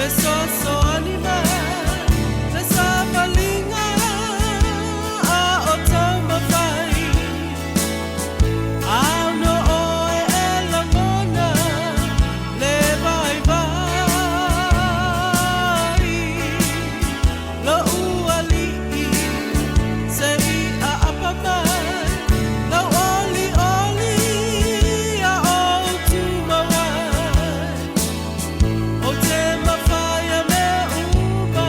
fesoasoani le sapalinga o tau mawhai au no oe e langona le vai vai lo ua li'i se i a apa mai lo oli oli a o tu mawai o te mawhaia me uma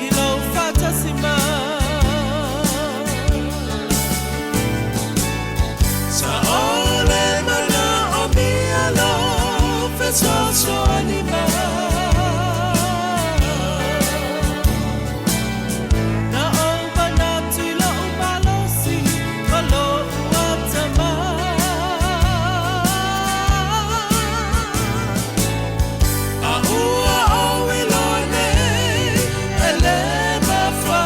i lo fatasi mai sa ole mana o mia lo fesoasoani na o banati lo umalosi malo uatama a ua o wilone ele mafa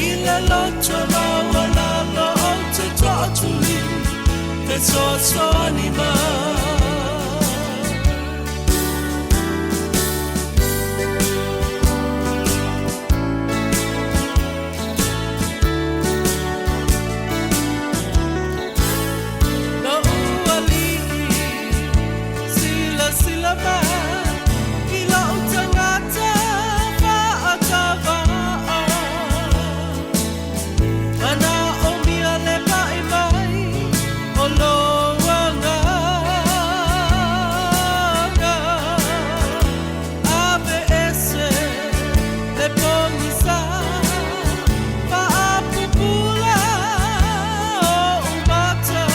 ile locho mawala lo o te totuli fesoasoani lo ua li'i sila sila ma i lo tangata whaatawaa mana o mia le pai mai o loanga ave ese le pongisa paapupula o umata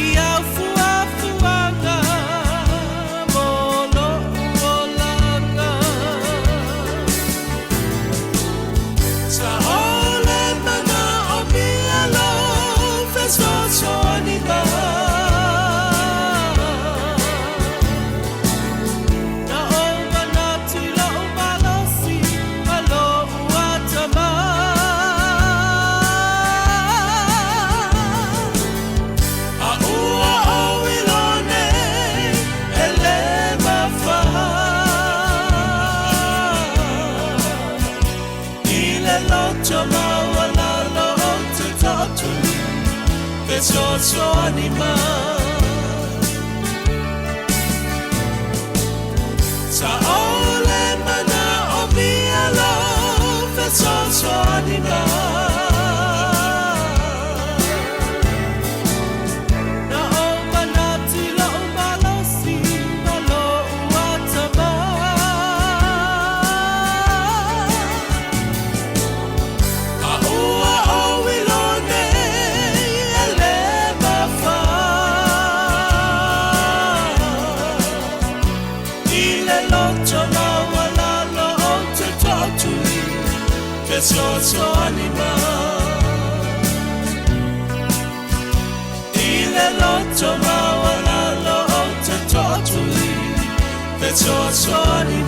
i au fuafuanga molo uolanga sa ole mana o mia lo fesoasoani na o manati lo umalosi malo uatama a ua o wilone ele mafa ile locho mawala lo o te totuli fesoasoani sa ole mana o mia lo fesoasoani na o manati lo umalosi malo uatama a ua o wilone ele mafa ile locho mawala lo o te totuli fesoasoani ile locho mawala lo o te totuli fesoasoani